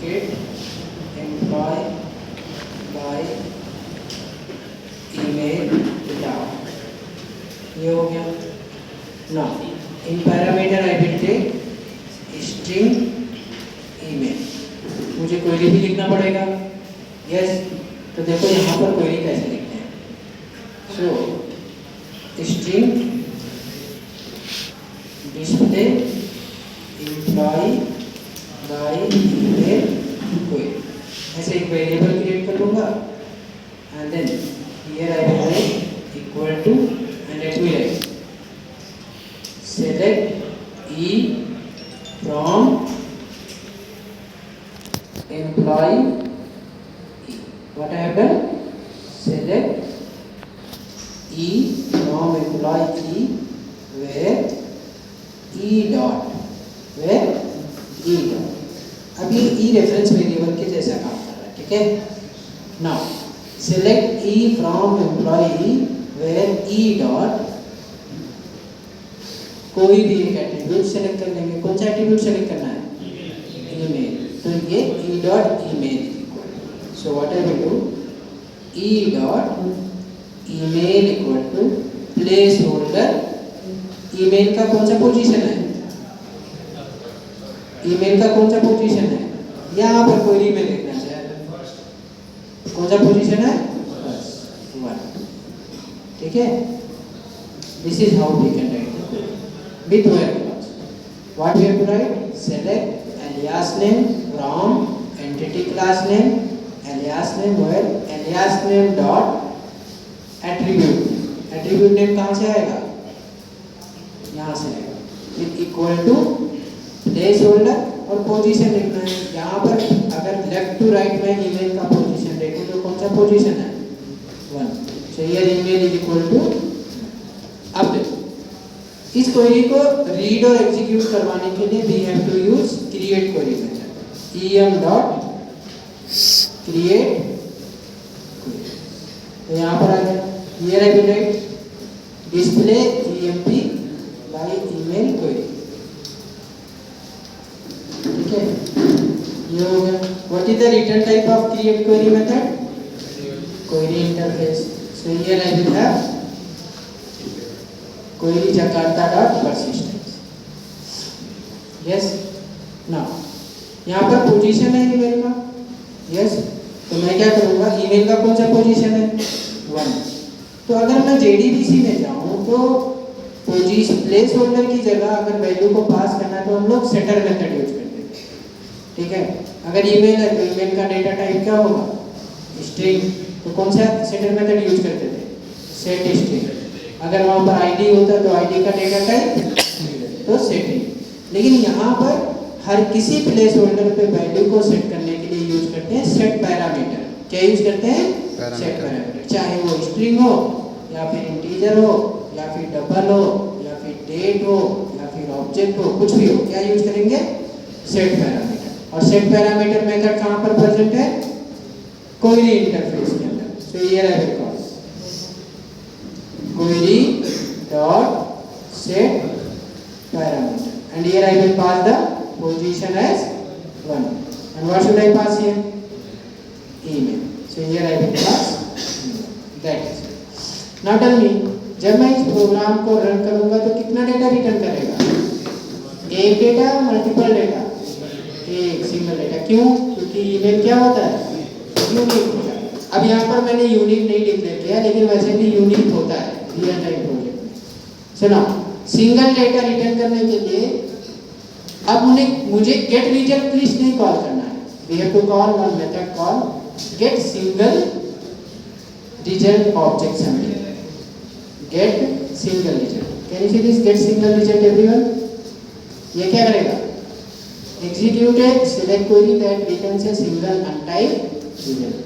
get employee by email without. ये हो गया ना. In parameter I will take string email. मुझे क्वेरी भी लिखना पड़ेगा. यस. तो देखो यहाँ पर क्वेरी कैसे लिखते हैं. So string display employ by email query. ऐसे एक वेरिएबल क्रिएट कर लूँगा and then here I will write equal to and let me write select E from employee E. What I have done? Select E from employee E where E dot अब ये E reference variable के जैसा काम कर रहा है. ठीक है. Now select E from employee where E dot कोई भी एक एट्रीब्यूट सेलेक्ट कर लेंगे. कौन सा एट्रीब्यूट सेलेक्ट करना है? ईमेल. तो ये e dot email. So what I will do, e dot email equal to place holder. Email का कौन सा पोजीशन है? ईमेल का कौन सा पोजीशन है? यहाँ पर क्वेरी में लिखना चाहिए. कौन सा पोजीशन है? बस 1. ठीक है. This is how we can write with where clause. What we have to write? Select alias name from entity class name, alias name where alias name dot attribute. Attribute name कहाँ से आएगा? यहाँ से आएगा. With equal to place holder और position लिखना है. यहाँ पर अगर left to right में email का position देखो तो कौन सा position है? 1. So here email is equal to. अब देखो इस क्वेरी को रीड और एग्जीक्यूट करवाने के लिए we have to use create query method. em dot create. तो यहाँ पर आ गया. Here I will write display emp by email query. ठीक है. ये हो गया. What is the return type of create query method? Query interface. So here I will have query jakarta dot persistence. yes. now यहाँ पर position है email का. yes. तो मैं क्या करूँगा, ईमेल का कौन सा पोजीशन है? 1. तो अगर मैं JDBC में जाऊँ तो पोजीशन प्लेस होल्डर की जगह अगर वैल्यू को पास करना है तो हम लोग सेटर मेथड यूज करते हैं. ठीक है. अगर ईमेल है तो ईमेल का डेटा टाइप क्या होगा? स्ट्रिंग. तो कौन सा सेटर मेथड यूज करते थे? Set string. अगर वहाँ पर आईडी होता तो आईडी का डेटा टाइप तो सेटिंग. लेकिन यहाँ पर हर किसी प्लेस होल्डर पे वैल्यू को सेट करने के लिए यूज करते हैं सेट पैरामीटर. क्या यूज करते हैं? Set parameter. चाहे वो स्ट्रिंग हो या फिर इंटीजर हो या फिर डबल हो या फिर डेट हो या फिर ऑब्जेक्ट हो, कुछ भी हो, क्या यूज करेंगे? Set parameter. और सेट पैरामीटर मेथड कहाँ पर प्रेजेंट है? क्वेरी इंटरफेस के अंदर. सो here I will call query dot set parameter and here I will pass the position as 1. and what should I pass here? Email. so here I will pass email. that is it. now tell me जब मैं इस programme को run करूंगा तो कितना data return करेगा? एक data, multiple data? एक सिंगल डेटा. क्यों? क्योंकि ईमेल क्या होता है? यूनिक होता है. अब यहाँ पर मैंने यूनिक नहीं डिक्लेयर किया लेकिन वैसे भी यूनिक होता है रियल टाइम प्रोजेक्ट में. सुनो, सिंगल डेटा रिटर्न करने के लिए अब मुझे गेट रिजल्ट लिस्ट नहीं कॉल करना है. We have to call one method call get single result object sample. Get single result. Can you see this get single result everyone? ये क्या करेगा? Execute a select query that returns a single untyped result.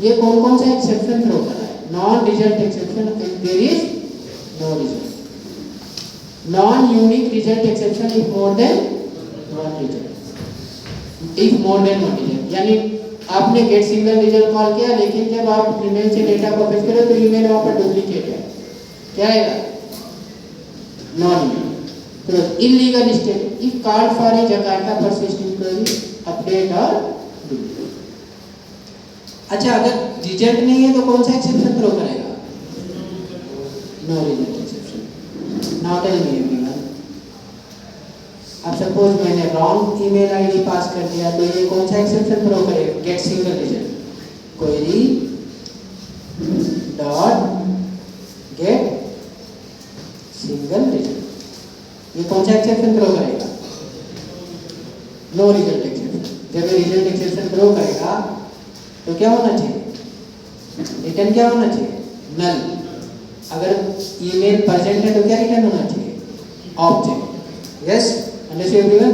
ये कौन कौन सा exception throw कर रहा है? Non result exception if there is no result. Non unique result exception if more than one result. If more than one result यानी आपने gate single result call किया लेकिन जब आप ईमेल से डेटा को फेच करो तो ईमेल वहां पर डुप्लीकेट है. क्या आएगा? Non unique. तो illegal state if called for a Jakarta persist inquiry update और डिलीट। अच्छा अगर रिजल्ट नहीं है तो कौन सा एक्सेप्शन थ्रो करेगा? No result exception. Now tell me everyone, अब सपोज मैंने रॉन्ग ईमेल आईडी पास कर दिया तो ये कौन सा एक्सेप्शन थ्रो करेगा? Get single result query dot get single result, ये कौन सा एक्सेप्शन थ्रो करेगा? No result exception. जब ये रिजल्ट एक्सेप्शन थ्रो करेगा तो क्या होना चाहिए? रिटर्न क्या होना चाहिए? नल। अगर ईमेल प्रेजेंट है तो क्या रिटर्न होना चाहिए? Object. Yes, understand everyone?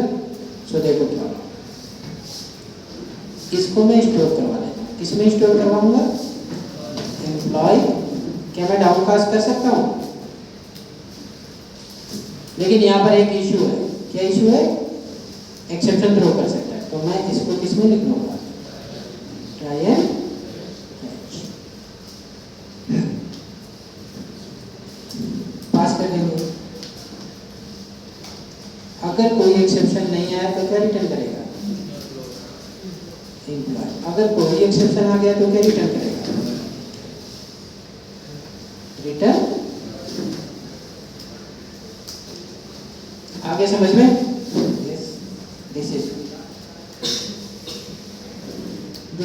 So देखो क्या, इसको मैं स्टोर करवा लेता हूँ। किसमें स्टोर करवाऊंगा? एम्प्लॉय। क्या मैं डाउनकास्ट कर सकता हूँ? लेकिन यहाँ पर एक इशू है। क्या इशू है? एक्सेप्शन थ्रो कर सकता है। तो मैं इसको किसमें लिख लूंगा? ट्राई एंड पास कर देंगे। अगर कोई एक्सेप्शन नहीं आया तो क्या रिटर्न करेगा? एम्प्लॉय। अगर कोई एक्सेप्शन आ गया तो क्या रिटर्न करेगा? रिटर्न। आगे समझ में? Yes, this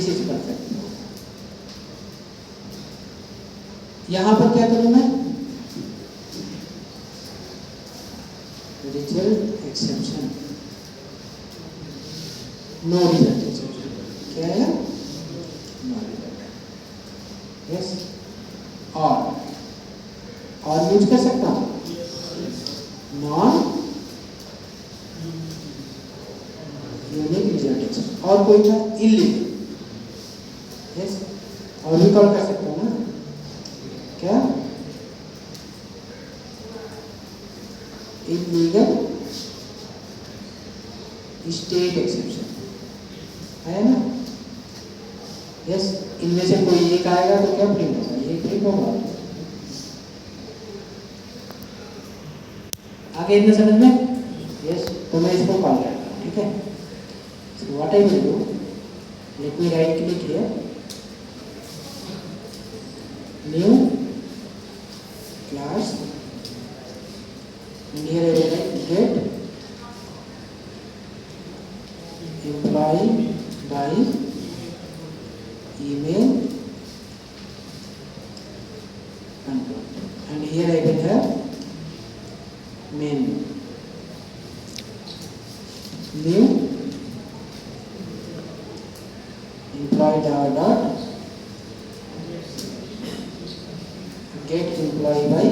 is perfect. यहां पर क्या करूं मैं? Result exception, no result exception. क्या है? No result. यस, और यूज कर सकता हूं नॉन यूनिक रिजल्ट एक्सेप्शन। और कोई था? इलीगल। यस, और भी कॉल कर सकता हूं ना? क्या? इलीगल स्टेट एक्सेप्शन है ना? यस, इनमें से कोई एक आएगा तो क्या प्रिंट होगा? ये प्रिंट होगा। आगे इतना समझ में? यस, तो मैं इसको कॉल करता हूँ। ठीक है, सो what I will do, late me right click here, new class, and here I will write get employee by email control, and here I will have main new employee dot get employee by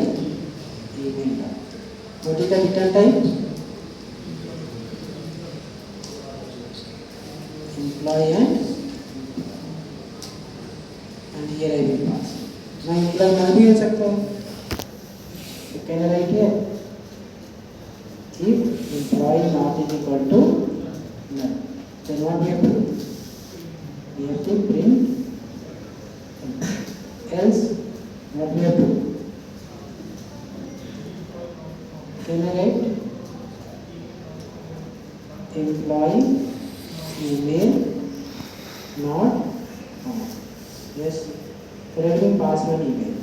email dot. What is the return type? Employee and here I will pass. मैं employee ना भी हो सकता है। So can I write here? If employee not is equal to none, then what we have to do? We have to print. Else, what we have to do? Can I write employee email not on? Yes, so let me pass one email.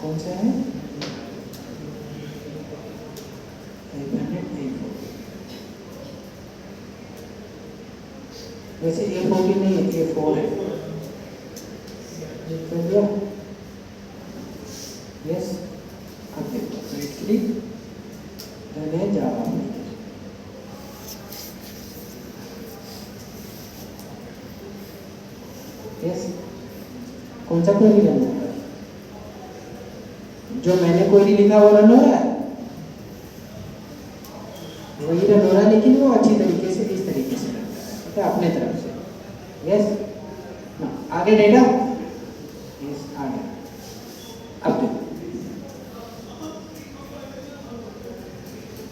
कौन सा है? 584। वैसे A14 नहीं है, A4 है। लिख कर दिया? Yes, अब देखो राइट क्लिक, रन है जावा। यस, कौन सा क्वेरी रन हो रहा है? जो मैंने क्वेरी लिखा वो रन हो रहा है, वही रन हो रहा है, लेकिन वो अच्छी तरीके से इस तरीके से रन हो रहा है, ठीक है, अपने तरफ से। यस, आगे डेटा। यस, आ गया। अब देखो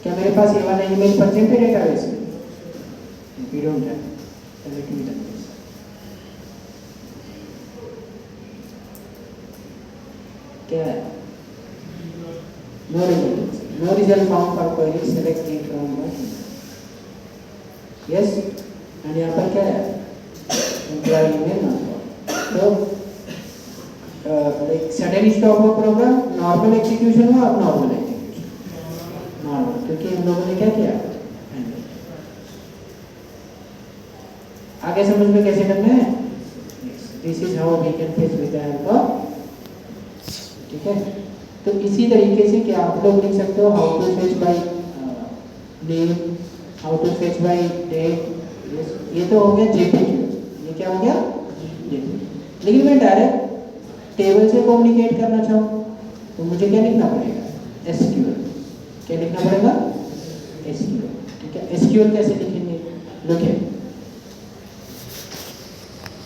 क्या मेरे पास ये वाला ईमेल परसेंट है डेटाबेस में? We don't have, so let me run this. क्या है? No result, no result found for query select in from yes. And यहाँ पर क्या है, एम्प्लॉय ईमेल नॉट। तो like sudden stop of program, normal execution हुआ, अब नॉर्मल एग्जीक्यूशन नॉर्मल, क्योंकि हम लोगों ने क्या किया, आगे समझ में कैसे करना है। This is how we can fetch with the help of, ठीक है। तो इसी तरीके से क्या आप लोग लिख सकते हो, how to fetch by name, how to fetch by date. ये तो हो गया जेपीक्यू, ये क्या हो गया जेपीक्यू। लेकिन मैं डायरेक्ट टेबल से कम्युनिकेट करना चाहूँ तो मुझे क्या लिखना पड़ेगा, एसक्यूएल। क्या लिखना पड़ेगा, एसक्यूएल, ठीक है। एसक्यूएल कैसे लिखेंगे, लिखिए,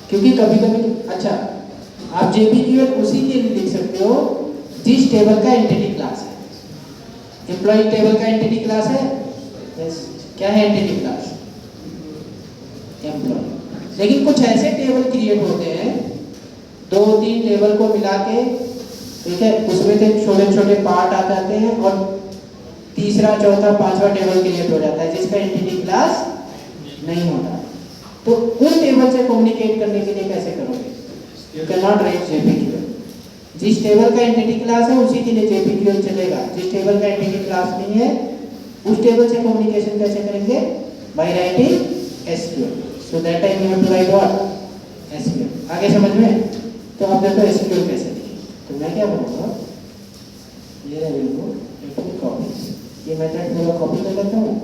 क्योंकि कभी कभी अच्छा आप जेपीक्यूएल उसी के लिए लिख सकते हो जिस टेबल का एंटिटी क्लास है। एम्प्लॉय टेबल का एंटिटी क्लास है, यस, क्या है एंटिटी क्लास, एम्प्लॉय। लेकिन कुछ ऐसे टेबल क्रिएट होते हैं, 2-3 टेबल को मिला के, ठीक है, उसमें से छोटे छोटे पार्ट आ जाते हैं और तीसरा चौथा पांचवा टेबल क्रिएट हो जाता है जिसका एंटिटी क्लास नहीं होता। तो उन टेबल से कम्युनिकेट करने के लिए कैसे करोगे, यू कैन नॉट राइट जेपीक्यूएल। जिस टेबल का एंटिटी क्लास है उसी के लिए जेपीक्यूएल चलेगा, जिस टेबल का एंटिटी क्लास नहीं है उस टेबल से कम्युनिकेशन कैसे करेंगे, by writing SQL. So that time you have to write what, SQL. आगे समझ में। तो अब देखो एसक्यूएल कैसे लिखें। तो मैं क्या करूँगा, ये रहा बिल्कुल, लेट मी कॉपी, ये मेथड पूरा कॉपी कर लेता हूँ।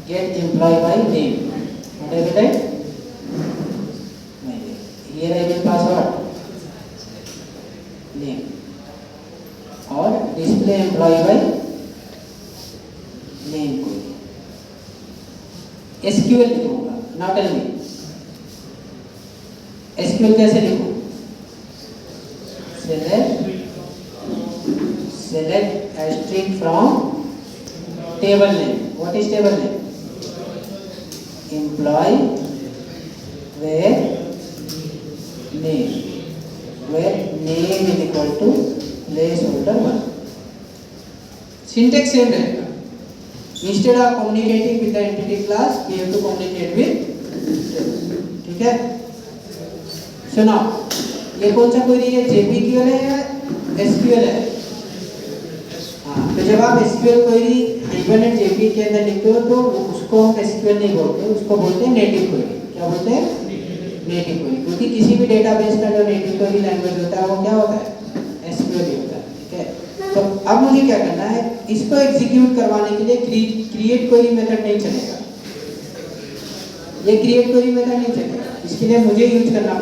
Get employee by name. What have you done? Here I will pass what? Name. और display employee by name को SQL लिखूंगा, not only SQL कैसे लिखूं? Select a string from table name. What is table name? Employee where name is equal to placeholder 1. Syntax same रहेगा. Instead of communicating with the entity class, we have to communicate with, ठीक है। So now ये कौन सा query है, JPQL है या SQL है? हाँ, तो जब आप SQL क्वेरी -JP के अंदर लिखते हो तो उसको हम SQL नहीं बोलते, उसको बोलते हैं नेटिव क्वेरी। क्या बोलते हैं, नेटिव क्वेरी, क्योंकि किसी भी डेटाबेस का जो नेटिव क्वेरी लैंग्वेज होता है वो क्या होता है, SQL ही होता है, ठीक है। तो अब मुझे क्या करना है, इसको एग्जीक्यूट करवाने के लिए क्रिएट क्वेरी मेथड नहीं चलेगा, ये क्रिएट क्वेरी मेथड नहीं चलेगा। इसके लिए मुझे यूज करना